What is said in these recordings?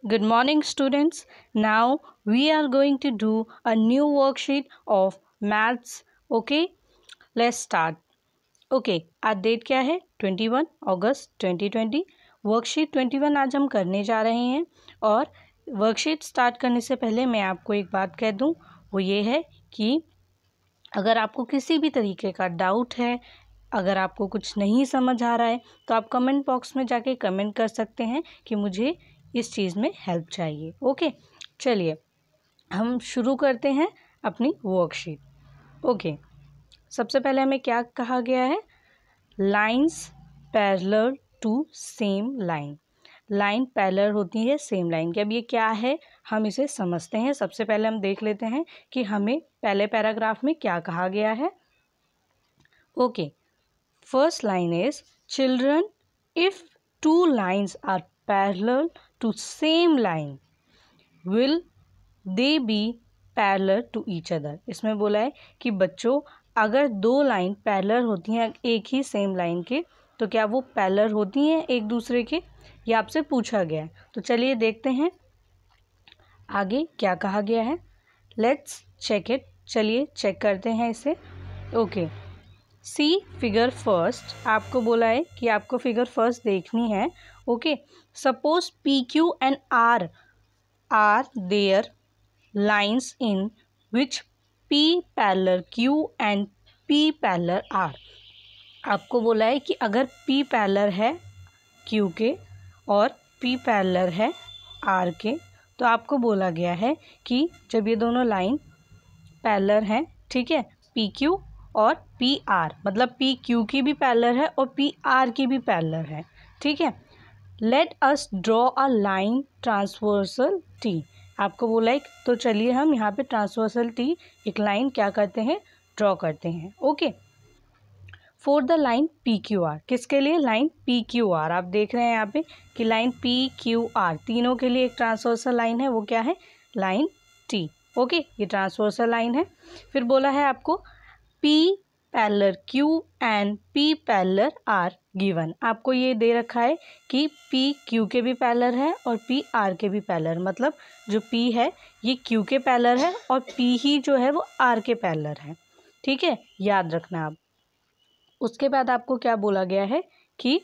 Good morning, students. Now we are going to do a new worksheet of maths. Okay, let's start. Okay, आज date क्या है? 21 अगस्त 2020. Worksheet 21 आज हम करने जा रहे हैं. और वर्कशीट स्टार्ट करने से पहले मैं आपको एक बात कह दूं, वो ये है कि अगर आपको किसी भी तरीके का डाउट है, अगर आपको कुछ नहीं समझ आ रहा है, तो आप कमेंट बॉक्स में जाके कमेंट कर सकते हैं कि मुझे इस चीज़ में हेल्प चाहिए. ओके, चलिए हम शुरू करते हैं अपनी वर्कशीट. ओके, सबसे पहले हमें क्या कहा गया है? Lines parallel to same line. Line parallel होती है सेम लाइन की. अब ये क्या है, हम इसे समझते हैं. सबसे पहले हम देख लेते हैं कि हमें पहले पैराग्राफ में क्या कहा गया है. Okay, first line is children, if two lines are parallel to same line will they be parallel to each other. इसमें बोला है कि बच्चों, अगर दो लाइन पैरेलल होती हैं एक ही सेम लाइन के, तो क्या वो पैरेलल होती हैं एक दूसरे के? ये आपसे पूछा गया है. तो चलिए देखते हैं आगे क्या कहा गया है. Let's check it. चलिए चेक करते हैं इसे. Okay, see figure first. आपको बोला है कि आपको फिगर फर्स्ट देखनी है. Okay, suppose P Q and R there lines in which P parallel Q and P parallel R. आपको बोला है कि अगर पी पैरेलल है क्यू के और पी पैरेलल है आर के, तो आपको बोला गया है कि जब ये दोनों लाइन पैरेलल हैं, ठीक है, पी क्यू और पी आर, मतलब पी क्यू की भी पैरेलल है और पी आर की भी पैरेलल है, ठीक है. Let us draw a line transversal T. आपको बोला है, तो चलिए हम यहाँ पे ट्रांसवर्सल टी एक लाइन क्या करते हैं, ड्रॉ करते हैं. Okay, for the line P Q are. किसके लिए? Line P Q are. आप देख रहे हैं यहाँ पे कि लाइन पी क्यू आर तीनों के लिए एक ट्रांसवर्सल लाइन है. वो क्या है? Line T. ओके, ये ट्रांसवर्सल लाइन है. फिर बोला है आपको P parallel Q and P parallel R given. आपको ये दे रखा है कि पी क्यू के भी पैरेलल है और पी आर के भी पैरेलल. मतलब जो पी है ये क्यू के पैरेलल है और पी ही जो है वो आर के पैरेलल है, ठीक है, याद रखना आप. उसके बाद आपको क्या बोला गया है कि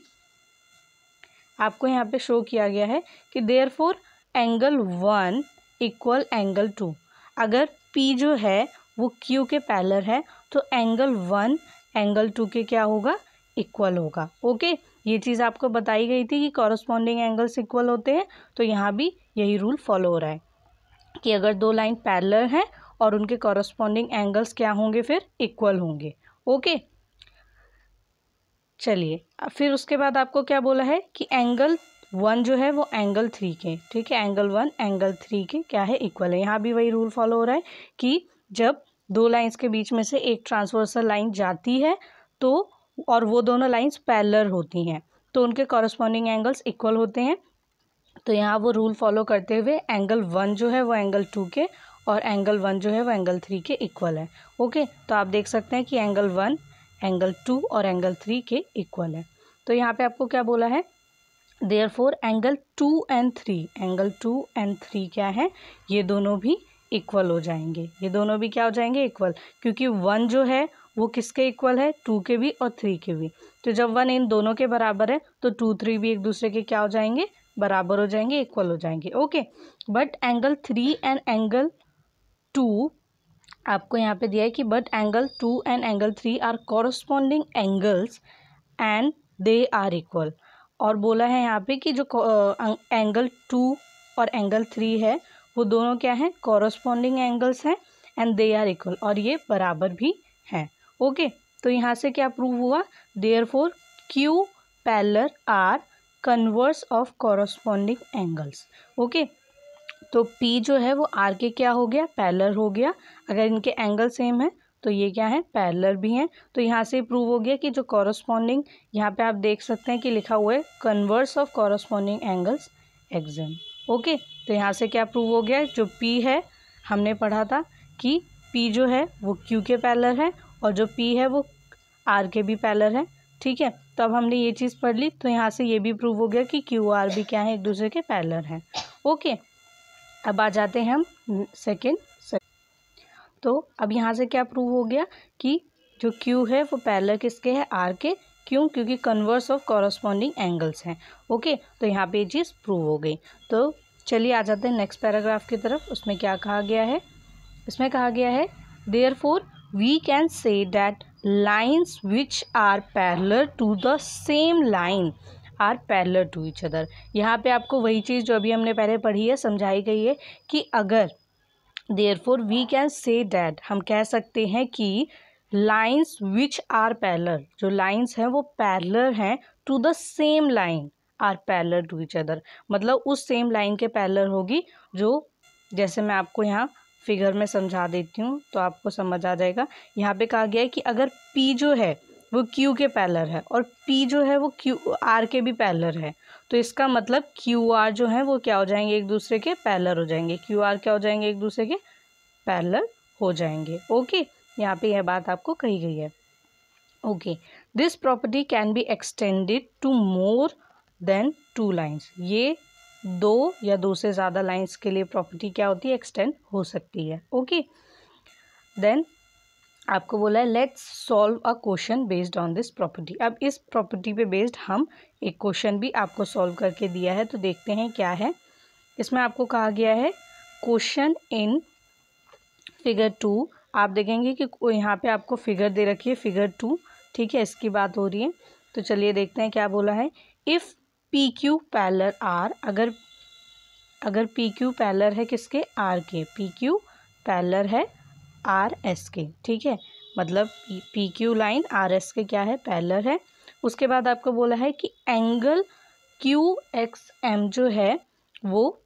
आपको यहाँ पे शो किया गया है कि देयरफॉर एंगल 1 इक्वल एंगल 2. अगर पी जो है वो क्यू के पैरेलल है तो एंगल 1 एंगल 2 के क्या होगा? इक्वल होगा. ओके, ये चीज़ आपको बताई गई थी कि कॉरस्पॉन्डिंग एंगल्स इक्वल होते हैं. तो यहाँ भी यही रूल फॉलो हो रहा है कि अगर दो लाइन पैरेलल हैं और उनके कॉरस्पॉन्डिंग एंगल्स क्या होंगे, फिर इक्वल होंगे. ओके, चलिए फिर उसके बाद आपको क्या बोला है कि एंगल 1 जो है वो एंगल 3 के, ठीक है, एंगल 1 एंगल 3 के क्या है? इक्वल है. यहाँ भी वही रूल फॉलो हो रहा है कि जब दो लाइंस के बीच में से एक ट्रांसवर्सल लाइन जाती है तो और वो दोनों लाइंस पैरेलल होती हैं तो उनके कॉरस्पॉन्डिंग एंगल्स इक्वल होते हैं. तो यहाँ वो रूल फॉलो करते हुए एंगल 1 जो है वो एंगल 2 के और एंगल 1 जो है वो एंगल 3 के इक्वल है. ओके, तो आप देख सकते हैं कि एंगल 1 एंगल 2 और एंगल 3 के इक्वल है. तो यहाँ पे आपको क्या बोला है? Therefore angle 2 and 3, angle 2 and 3 क्या है? ये दोनों भी इक्वल हो जाएंगे. ये दोनों भी क्या हो जाएंगे? इक्वल. क्योंकि 1 जो है वो किसके इक्वल है? 2 के भी और 3 के भी. तो जब 1 इन दोनों के बराबर है तो 2 3 भी एक दूसरे के क्या हो जाएंगे? बराबर हो जाएंगे, इक्वल हो जाएंगे. Okay, but angle 3 and angle 2 आपको यहाँ पे दिया है कि but angle 2 and angle 3 are corresponding angles and they are equal. और बोला है यहाँ पे कि जो एंगल 2 और एंगल 3 है वो दोनों क्या हैं? कॉरस्पॉन्डिंग एंगल्स हैं एंड दे आर इक्वल, और ये बराबर भी हैं. ओके, तो यहाँ से क्या प्रूव हुआ? Therefore Q parallel R converse of corresponding angles. Okay, तो पी जो है वो आर के क्या हो गया? पैरेलल हो गया. अगर इनके एंगल सेम है तो ये क्या है? पैरेलल भी हैं. तो यहाँ से प्रूव हो गया कि जो कॉरस्पॉन्डिंग, यहाँ पे आप देख सकते हैं कि लिखा हुआ है converse of corresponding angles XM. Okay, तो यहाँ से क्या प्रूव हो गया? जो पी है, हमने पढ़ा था कि पी जो है वो क्यू के पैरेलल है और जो पी है वो आर के भी पैरेलल है, ठीक है. तो अब हमने ये चीज़ पढ़ ली, तो यहाँ से ये भी प्रूव हो गया कि क्यू आर भी क्या है? एक दूसरे के पैरेलल हैं. ओके, अब आ जाते हैं हम सेकेंड। तो अब यहाँ से क्या प्रूव हो गया कि जो Q है वो पैरेलल किसके है, R के। क्यों? क्योंकि कन्वर्स ऑफ कॉरस्पॉन्डिंग एंगल्स हैं। ओके, तो यहाँ पे ये चीज़ प्रूव हो गई। तो चलिए आ जाते हैं नेक्स्ट पैराग्राफ की तरफ। उसमें क्या कहा गया है, इसमें कहा गया है therefore we can say that lines which are parallel to the same line are parallel to each other. यहाँ पे आपको वही चीज़ जो अभी हमने पहले पढ़ी है समझाई गई है कि अगर therefore we can say that, हम कह सकते हैं कि लाइन्स विच आर पैरेलल, जो लाइन्स हैं वो पैरेलल हैं to the same line are parallel to each other, मतलब उस सेम लाइन के पैरेलल होगी जो, जैसे मैं आपको यहाँ फिगर में समझा देती हूँ तो आपको समझ आ जाएगा। यहाँ पे कहा गया है कि अगर P जो है वो Q के पैरेलल है और P जो है वो R के भी पैरेलल है, तो इसका मतलब QR जो है वो क्या हो जाएंगे, एक दूसरे के पैरेलल हो जाएंगे। QR क्या हो जाएंगे, एक दूसरे के पैरेलल हो जाएंगे। ओके, यहाँ पे यह बात आपको कही गई है। Okay, this property can be extended to more than 2 lines. ये 2 या 2 से ज़्यादा लाइन्स के लिए प्रॉपर्टी क्या होती है, एक्सटेंड हो सकती है। ओके, देन आपको बोला है let's solve a question based on this property. अब इस प्रॉपर्टी पे बेस्ड हम एक क्वेश्चन भी आपको सॉल्व करके दिया है, तो देखते हैं क्या है। इसमें आपको कहा गया है क्वेश्चन इन फिगर 2। आप देखेंगे कि यहाँ पे आपको फिगर दे रखी है, फिगर 2, ठीक है, इसकी बात हो रही है। तो चलिए देखते हैं क्या बोला है। If P Q parallel R, अगर पी क्यू पैरेलल है किसके, आर के, पी क्यू पैरेलल है आर एस के, ठीक है, मतलब P Q line R S के क्या है, पैरेलल है। उसके बाद आपको बोला है कि एंगल क्यू एक्स एम जो है वो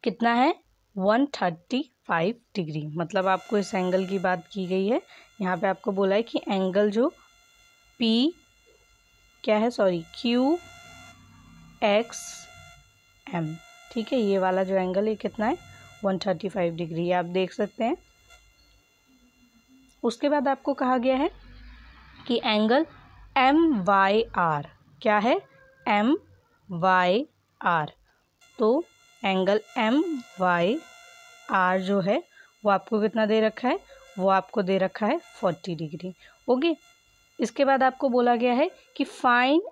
कितना है, 135 डिग्री, मतलब आपको इस एंगल की बात की गई है। यहाँ पे आपको बोला है कि एंगल जो P क्या है, सॉरी क्यू एक्स एम, ठीक है, ये वाला जो एंगल है कितना है, 135 डिग्री, आप देख सकते हैं। उसके बाद आपको कहा गया है कि एंगल MYR क्या है, MYR, तो एंगल MYR जो है वो आपको कितना दे रखा है, वो आपको दे रखा है 40 डिग्री। ओके, इसके बाद आपको बोला गया है कि find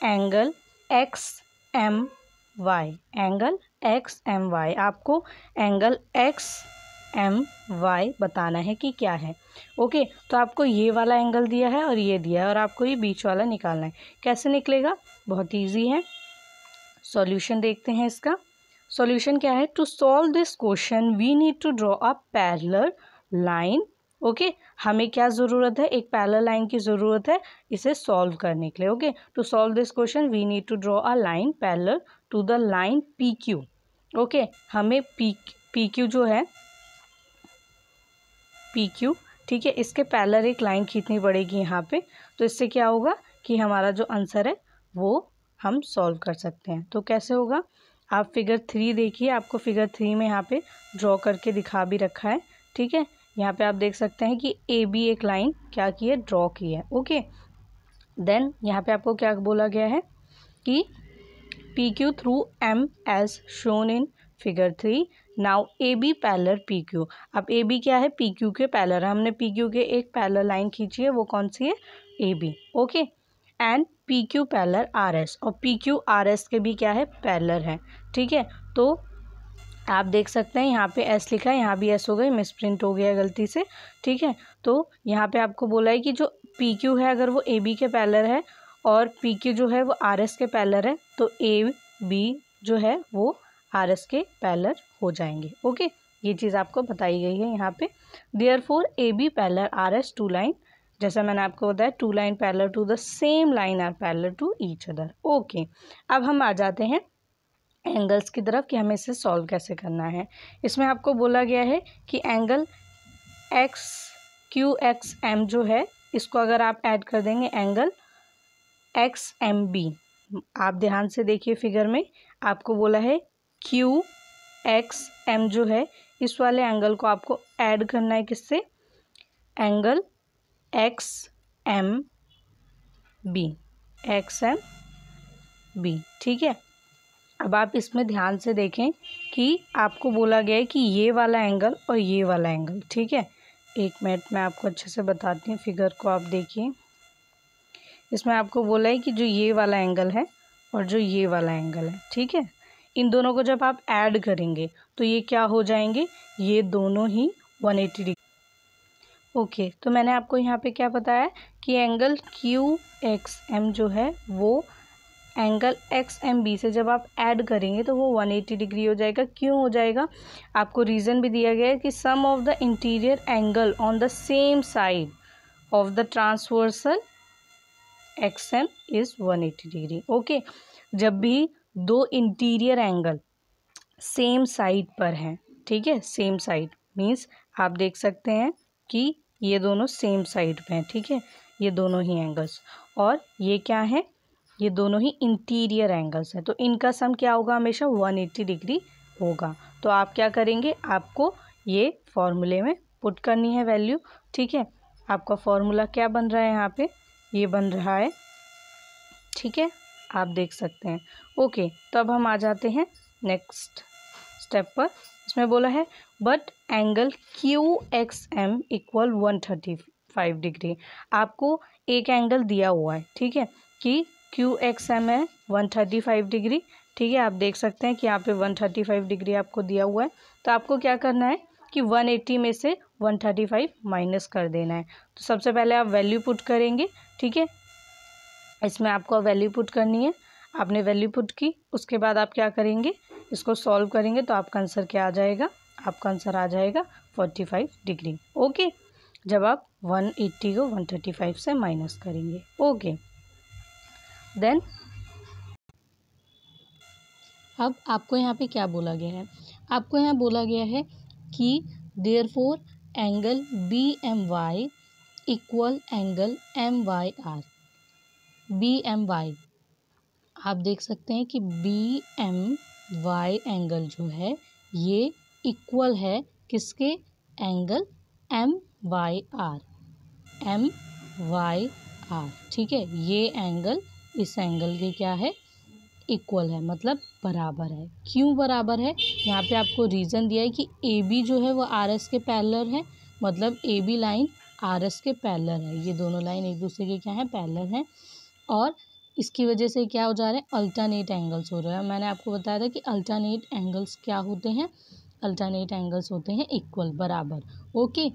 angle XMY, angle XMY, आपको एंगल XMY बताना है कि क्या है। ओके, तो आपको ये वाला एंगल दिया है और ये दिया है और आपको ये बीच वाला निकालना है। कैसे निकलेगा, बहुत इजी है। सॉल्यूशन देखते हैं इसका। सॉल्यूशन क्या है, to solve this question we need to draw a parallel line. Okay, हमें क्या ज़रूरत है, एक पैरेलल लाइन की ज़रूरत है इसे सॉल्व करने के लिए। Okay, to solve this question we need to draw a line parallel to the line P Q. Okay, हमें पी क्यू जो है, पी क्यू, ठीक है, इसके पैरेलल एक लाइन खींचनी पड़ेगी यहाँ पे। तो इससे क्या होगा कि हमारा जो आंसर है वो हम सॉल्व कर सकते हैं। तो कैसे होगा, आप फिगर 3 देखिए, आपको फिगर 3 में यहाँ पे ड्रॉ करके दिखा भी रखा है, ठीक है। यहाँ पे आप देख सकते हैं कि ए बी एक लाइन क्या की है, ड्रॉ की है। ओके, देन यहाँ पे आपको क्या बोला गया है कि P Q through M as shown in figure 3, now A B parallel P Q. अब ए बी क्या है, पी क्यू के पैरेलल, हमने पी क्यू के एक पैरेलल लाइन खींची है, वो कौन सी है, A B. Okay, and P Q parallel R S, और पी क्यू आर एस के भी क्या है, पैरेलल है, ठीक है। तो आप देख सकते हैं यहाँ पे एस लिखा है, यहाँ भी एस हो गई, मिसप्रिंट हो गया गलती से, ठीक है। तो यहाँ पे आपको बोला है कि जो पी क्यू है अगर वो ए बी के पैरेलल है और पी क्यू जो है वो आर एस के पैरेलल है, तो ए बी जो है वो आर एस के पैरेलल हो जाएंगे। ओके, ये चीज़ आपको बताई गई है यहाँ पे। Therefore A B parallel R S two line, जैसा मैंने आपको बताया, two line parallel to the same line are parallel to each other. Okay, अब हम आ जाते हैं एंगल्स की तरफ कि हमें इसे सॉल्व कैसे करना है। इसमें आपको बोला गया है कि angle X Q X M जो है, इसको अगर आप ऐड कर देंगे एंगल एक्स एम बी, आप ध्यान से देखिए फिगर में, आपको बोला है क्यू एक्स एम जो है, इस वाले एंगल को आपको ऐड करना है किससे, angle X M B, X M B, ठीक है। अब आप इसमें ध्यान से देखें कि आपको बोला गया है कि ये वाला एंगल और ये वाला एंगल, ठीक है। एक मिनट मैं आपको अच्छे से बताती हूँ, फिगर को आप देखिए। इसमें आपको बोला है कि जो ये वाला एंगल है और जो ये वाला एंगल है, ठीक है, इन दोनों को जब आप ऐड करेंगे तो ये क्या हो जाएंगे, ये दोनों ही 180 डिग्री। ओके, तो मैंने आपको यहाँ पे क्या बताया कि एंगल QXM जो है वो एंगल XMB से जब आप ऐड करेंगे तो वो 180 डिग्री हो जाएगा। क्यों हो जाएगा, आपको रीज़न भी दिया गया है कि sum of the interior angle on the same side of the transversal XM is 180 degree. Okay, जब भी दो इंटीरियर एंगल सेम साइड पर हैं, ठीक है, सेम साइड मीन्स आप देख सकते हैं कि ये दोनों सेम साइड पे हैं, ठीक है, ये दोनों ही एंगल्स, और ये क्या है, ये दोनों ही इंटीरियर एंगल्स हैं, तो इनका सम क्या होगा, हमेशा 180 डिग्री होगा। तो आप क्या करेंगे, आपको ये फॉर्मूले में पुट करनी है वैल्यू, ठीक है। आपका फॉर्मूला क्या बन रहा है यहाँ पे, ये बन रहा है, ठीक है, आप देख सकते हैं। ओके, तो अब हम आ जाते हैं नेक्स्ट स्टेप पर। इसमें बोला है but angle QXM equal 135 degree. आपको एक एंगल दिया हुआ है, ठीक है, कि QXM है 135 डिग्री, ठीक है, आप देख सकते हैं कि यहाँ पे 135 डिग्री आपको दिया हुआ है। तो आपको क्या करना है कि 180 में से 135 माइनस कर देना है। तो सबसे पहले आप वैल्यू पुट करेंगे, ठीक है, इसमें आपको वैल्यू पुट करनी है। आपने वैल्यू पुट की, उसके बाद आप क्या करेंगे, इसको सॉल्व करेंगे तो आपका आंसर क्या आ जाएगा, आपका आंसर आ जाएगा 45 डिग्री। ओके, जब आप 180 को 135 से माइनस करेंगे। ओके, देन अब आपको यहाँ पे क्या बोला गया है, आपको यहाँ बोला गया है कि therefore angle BMY equal angle MYR। BMY आप देख सकते हैं कि BMY एंगल जो है ये इक्वल है किसके, एंगल MYR। MYR, ठीक है, ये एंगल इस एंगल के क्या है, इक्वल है, मतलब बराबर है। क्यों बराबर है, यहाँ पे आपको रीज़न दिया है कि AB जो है वो RS के पैरेलल है, मतलब AB लाइन RS के पैरेलल है, ये दोनों लाइन एक दूसरे के क्या है, पैरेलल हैं, और इसकी वजह से क्या हो जा रहा है, अल्टरनेट एंगल्स हो रहे हैं। मैंने आपको बताया था कि अल्टरनेट एंगल्स क्या होते हैं, अल्टरनेट एंगल्स होते हैं इक्वल, बराबर। ओके,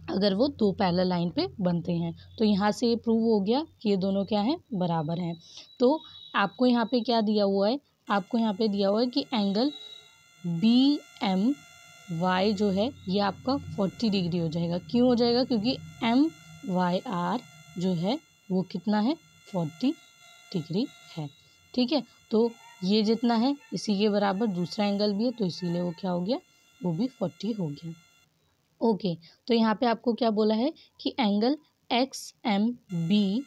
अगर वो दो पैरेलल लाइन पे बनते हैं, तो यहाँ से ये प्रूव हो गया कि ये दोनों क्या हैं, बराबर हैं। तो आपको यहाँ पे क्या दिया हुआ है, आपको यहाँ पे दिया हुआ है कि एंगल BMY जो है ये आपका 40 डिग्री हो जाएगा। क्यों हो जाएगा, क्योंकि MYR जो है वो कितना है, 40 डिग्री है, ठीक है। तो ये जितना है इसी के बराबर दूसरा एंगल भी है, तो इसीलिए वो क्या हो गया, वो भी 40 हो गया। ओके, तो यहाँ पे आपको क्या बोला है कि angle XMB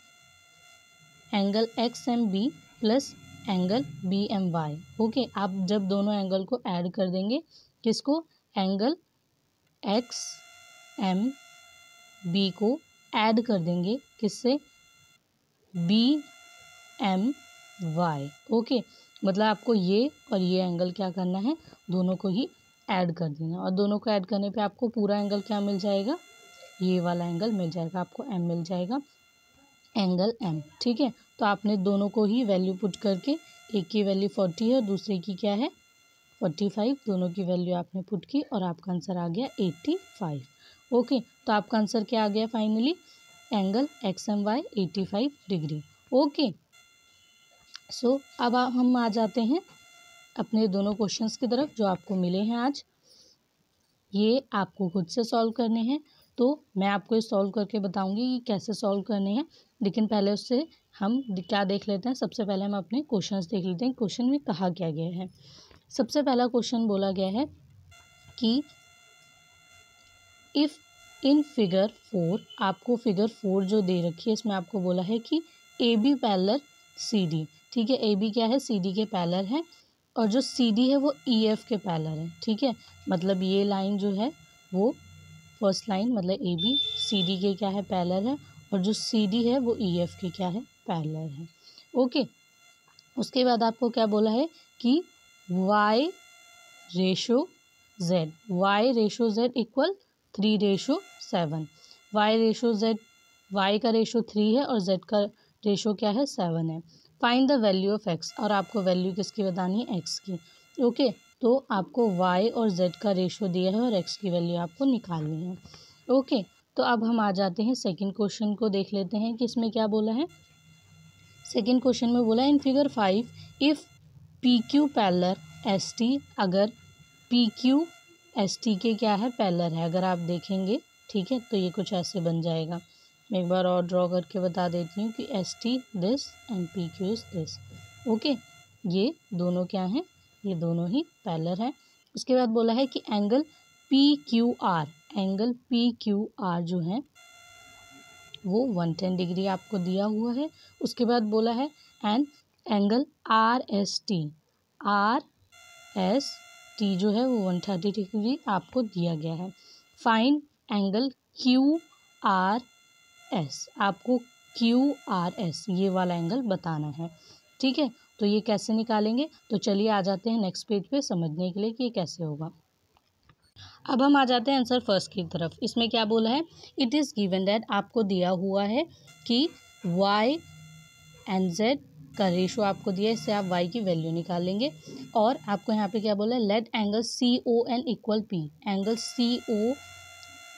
plus angle BMY। Okay, आप जब दोनों एंगल को ऐड कर देंगे, किसको, एंगल XMB को ऐड कर देंगे किससे, BMY। ओके, मतलब आपको ये और ये एंगल क्या करना है, दोनों को ही ऐड कर देना, और दोनों को ऐड करने पे आपको पूरा एंगल क्या मिल जाएगा, ये वाला एंगल मिल जाएगा, आपको M मिल जाएगा, एंगल M, ठीक है। तो आपने दोनों को ही वैल्यू पुट करके, एक की वैल्यू 40 है और दूसरे की क्या है 45, दोनों की वैल्यू आपने पुट की और आपका आंसर आ गया 85। ओके, तो आपका आंसर क्या आ गया finally, angle XMY 85 degree. Okay, so अब हम आ जाते हैं अपने दोनों क्वेश्चंस की तरफ जो आपको मिले हैं आज। ये आपको खुद से सॉल्व करने हैं, तो मैं आपको ये सॉल्व करके बताऊंगी कि कैसे सॉल्व करने हैं, लेकिन पहले उससे हम क्या देख लेते हैं। सबसे पहले हम अपने क्वेश्चंस देख लेते हैं, क्वेश्चन में कहा क्या गया है। सबसे पहला क्वेश्चन बोला गया है कि इफ़ इन फिगर 4, आपको फिगर 4 जो दे रखी है इसमें आपको बोला है कि AB पैरेलल CD, ठीक है, AB क्या है, CD के पैरेलल है, और जो CD है वो EF के पैरेलल है, ठीक है, मतलब ये लाइन जो है वो फर्स्ट लाइन, मतलब AB CD के क्या है, पैरेलल है, और जो CD है वो EF के क्या है, पैरेलल है। ओके, उसके बाद आपको क्या बोला है कि y ratio z equal 3:7। y ratio z, y का रेशो 3 है और z का रेशो क्या है 7 है। Find the value of x, और आपको वैल्यू किसकी बतानी है x की। ओके, तो आपको y और z का रेशो दिया है और x की वैल्यू आपको निकालनी है। ओके, तो अब हम आ जाते हैं सेकंड क्वेश्चन को देख लेते हैं कि इसमें क्या बोला है। सेकंड क्वेश्चन में बोला in figure 5 if P Q parallel S T, अगर पी क्यू एस टी के क्या है पैरेलल है, अगर आप देखेंगे, ठीक है, तो ये कुछ ऐसे बन जाएगा। मैं एक बार और ड्रॉ करके बता देती हूँ कि S T this and P Q is this. Okay, ये दोनों क्या हैं, ये दोनों ही पैरेलल हैं। उसके बाद बोला है कि angle P Q are, angle P Q are जो है वो 110 डिग्री आपको दिया हुआ है। उसके बाद बोला है and angle R S T जो है वो 130 डिग्री आपको दिया गया है। Find angle Q R S, आपको क्यू आर एस ये वाला एंगल बताना है। ठीक है, तो ये कैसे निकालेंगे, तो चलिए आ जाते हैं नेक्स्ट पेज पे समझने के लिए कि ये कैसे होगा। अब हम आ जाते हैं आंसर फर्स्ट की तरफ। इसमें क्या बोला है, इट इज़ गिवन दैट, आपको दिया हुआ है कि y एंड z का रेशो आपको दिया है, इससे आप y की वैल्यू निकालेंगे। और आपको यहाँ पे क्या बोला है, let angle C O N equal P, angle C O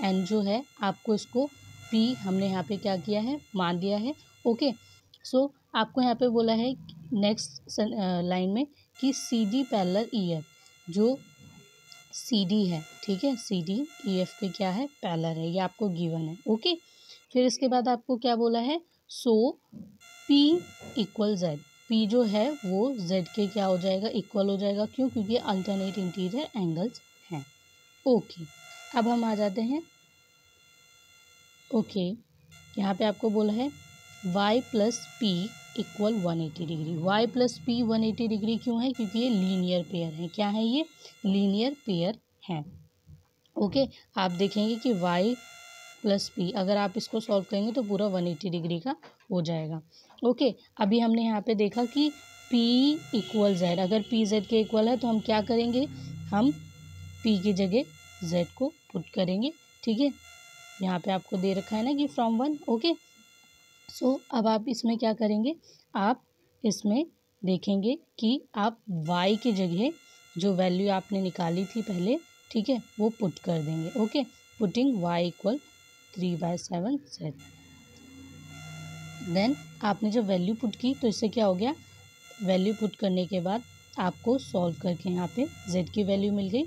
N जो है आपको इसको p हमने यहाँ पे क्या किया है, मान लिया है। ओके, सो आपको यहाँ पे बोला है नेक्स्ट लाइन में कि C D parallel E F, जो सी डी है, ठीक है, सी डी ई एफ के क्या है पैरेलल है, ये आपको गिवन है। ओके, फिर इसके बाद आपको क्या बोला है, सो पी इक्वल जेड, पी जो है वो जेड के क्या हो जाएगा, इक्वल हो जाएगा। क्यों, क्योंकि अल्टरनेट इंटीरियर एंगल्स हैं। ओके, अब हम आ जाते हैं। ओके, यहाँ पे आपको बोला है y plus P equal 180 degree. y plus P 180 degree क्यों है, क्योंकि ये लीनियर पेयर है। क्या है, ये लीनियर पेयर है। ओके, आप देखेंगे कि y प्लस पी, अगर आप इसको सॉल्व करेंगे तो पूरा 180 डिग्री का हो जाएगा। ओके, अभी हमने यहाँ पे देखा कि p इक्वल जेड, अगर p जेड के इक्वल है तो हम क्या करेंगे, हम p की जगह z को पुट करेंगे। ठीक है, यहाँ पे आपको दे रखा है ना कि फ्रॉम 1। ओके, सो अब आप इसमें क्या करेंगे, आप इसमें देखेंगे कि आप y की जगह जो वैल्यू आपने निकाली थी पहले, ठीक है, वो पुट कर देंगे। Okay, putting y equal 3/7 z। Then आपने जब वैल्यू पुट की तो इससे क्या हो गया, वैल्यू पुट करने के बाद आपको सॉल्व करके यहाँ पे z की वैल्यू मिल गई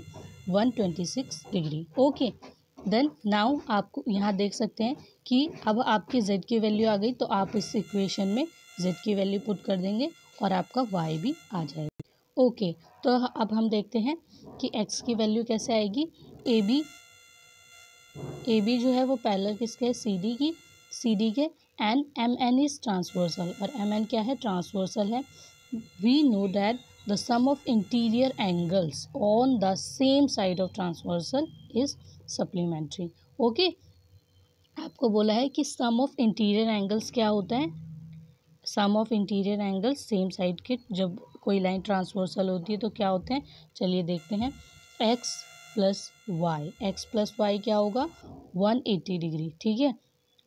126 डिग्री। ओके, देन नाउ आपको यहाँ देख सकते हैं कि अब आपकी z की वैल्यू आ गई, तो आप इस इक्वेशन में z की वैल्यू पुट कर देंगे और आपका y भी आ जाएगा। ओके, तो अब हम देखते हैं कि x की वैल्यू कैसे आएगी। ए बी जो है वो पैरेलल किसके है, सी डी के, and M N is transversal, और एम एन क्या है, ट्रांसवर्सल है। We know that the sum of interior angles on the same side of transversal is supplementary. Okay, आपको बोला है कि सम ऑफ इंटीरियर एंगल्स क्या होता है, sum of interior angles same side के, जब कोई लाइन ट्रांसवर्सल होती है तो क्या होते हैं, चलिए देखते हैं। एक्स प्लस वाई क्या होगा, 180 डिग्री। ठीक है,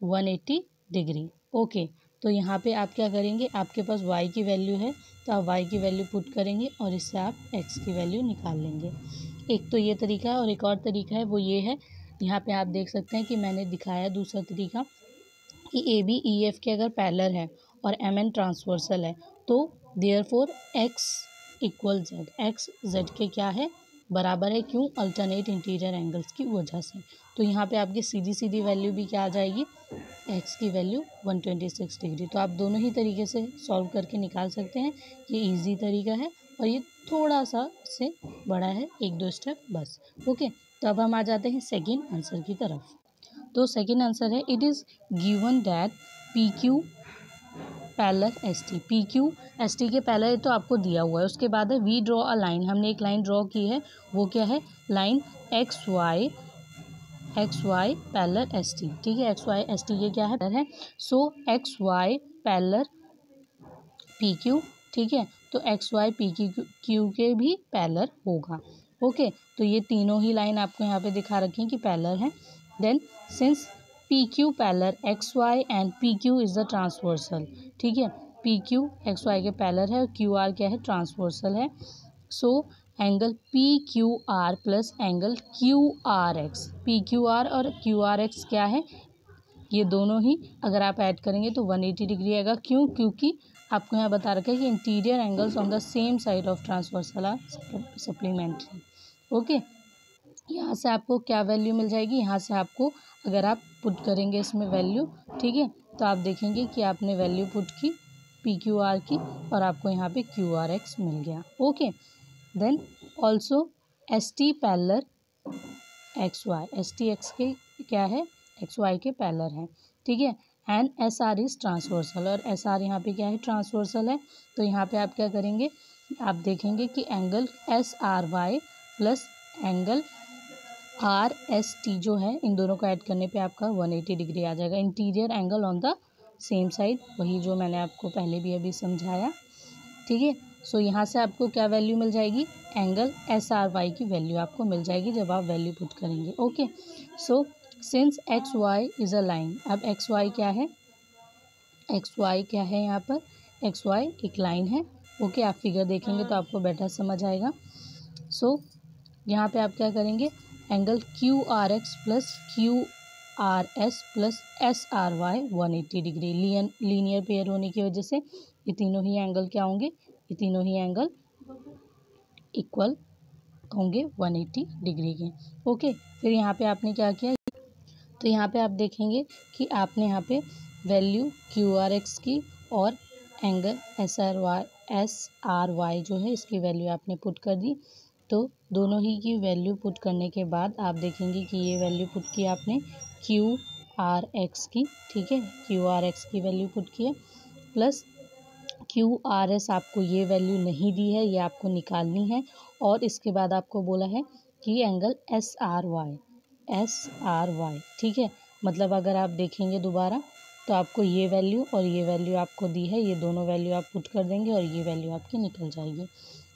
180 डिग्री। ओके, तो यहाँ पे आप क्या करेंगे, आपके पास y की वैल्यू है तो आप y की वैल्यू पुट करेंगे और इससे आप x की वैल्यू निकाल लेंगे। एक तो ये तरीका है, और एक और तरीका है वो ये है, यहाँ पे आप देख सकते हैं कि मैंने दिखाया दूसरा तरीका कि ए बी ई एफ के अगर पैरेलल है और एम एन ट्रांसवर्सल है तो therefore x equal Z, x Z के क्या है, बराबर है। क्यों, अल्टरनेट इंटीरियर एंगल्स की वजह से। तो यहाँ पे आपकी सीधी वैल्यू भी क्या आ जाएगी, x की वैल्यू 126 डिग्री। तो आप दोनों ही तरीके से सॉल्व करके निकाल सकते हैं। ये इजी तरीका है और ये थोड़ा सा से बड़ा है, 1-2 स्टेप बस। ओके, तो अब हम आ जाते हैं सेकेंड आंसर की तरफ। तो सेकेंड आंसर है, it is given that P Q parallel S T, P Q S T के पैरेलल तो आपको दिया हुआ है। उसके बाद है वी ड्रॉ अ लाइन, हमने एक लाइन ड्रॉ की है, वो क्या है, line X Y parallel S T. ठीक है, एक्स वाई एस टी के क्या है, so X Y parallel P Q. ठीक है, तो एक्स वाई पी क्यू के भी पैरेलल होगा। ओके, तो ये तीनों ही लाइन आपको यहाँ पे दिखा रखी हैं कि पैरेलल है। Then since P Q parallel X Y and P Q is the transversal, ठीक है, पी क्यू एक्स वाई के पैरेलल है और क्यू आर क्या है, ट्रांसवर्सल है। So angle P Q R plus angle Q R X, P Q R और Q R X क्या है, ये दोनों ही अगर आप ऐड करेंगे तो 180 डिग्री आएगा। क्यों? क्योंकि आपको यहाँ बता रखा है कि interior angles on the same side of transversal are supplementary. Okay, यहाँ से आपको क्या वैल्यू मिल जाएगी, यहाँ से आपको अगर आप पुट करेंगे इसमें वैल्यू, ठीक है, तो आप देखेंगे कि आपने वैल्यू पुट की पी क्यू आर की और आपको यहाँ पे क्यू आर एक्स मिल गया। Okay, then also S T parallel X Y, S T X के क्या है, एक्स वाई के पैरेलल है, ठीक है, and S R is transversal, और एस आर यहाँ पे क्या है, ट्रांसवर्सल है। तो यहाँ पे आप क्या करेंगे, आप देखेंगे कि angle S R Y plus angle R S T जो है, इन दोनों को ऐड करने पे आपका 180 डिग्री आ जाएगा। Interior angle on the same side, वही जो मैंने आपको पहले भी अभी समझाया, ठीक है। सो यहाँ से आपको क्या वैल्यू मिल जाएगी, एंगल एस आर वाई की वैल्यू आपको मिल जाएगी जब आप वैल्यू पुट करेंगे। Okay, so since X Y is a line, अब एक्स वाई क्या है, एक्स वाई क्या है, यहाँ पर एक्स वाई एक लाइन है। ओके, आप फिगर देखेंगे तो आपको बेटर समझ आएगा। सो यहाँ पे आप क्या करेंगे, angle Q R X plus Q R S plus S R Y 180 degree, linear pair होने की वजह से ये तीनों ही एंगल क्या होंगे, ये तीनों ही एंगल इक्वल होंगे 180 डिग्री के। ओके, फिर यहाँ पे आपने क्या किया, तो यहाँ पे आप देखेंगे कि आपने यहाँ पे वैल्यू क्यू आर एक्स की और एंगल एस आर वाई जो है इसकी वैल्यू आपने पुट कर दी। तो दोनों ही की वैल्यू पुट करने के बाद आप देखेंगे कि ये वैल्यू पुट की आपने क्यू आर एक्स की, ठीक है, क्यू आर एक्स की वैल्यू पुट की है, प्लस क्यू आर एस आपको ये वैल्यू नहीं दी है, ये आपको निकालनी है। और इसके बाद आपको बोला है कि एंगल एस आर वाई, ठीक है, मतलब अगर आप देखेंगे दोबारा तो आपको ये वैल्यू और ये वैल्यू आपको दी है, ये दोनों वैल्यू आप पुट कर देंगे और ये वैल्यू आपकी निकल जाएगी।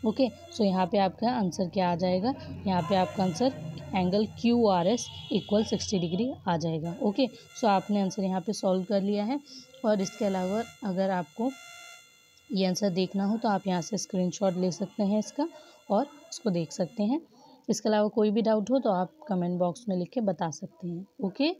ओके, सो यहाँ पे आपका आंसर क्या आ जाएगा, यहाँ पे आपका answer angle Q R S equal 60 degree आ जाएगा। ओके, सो आपने आंसर यहाँ पे सॉल्व कर लिया है। और इसके अलावा अगर आपको ये आंसर देखना हो तो आप यहाँ से स्क्रीनशॉट ले सकते हैं इसका और इसको देख सकते हैं। इसके अलावा कोई भी डाउट हो तो आप कमेंट बॉक्स में लिख के बता सकते हैं। ओके।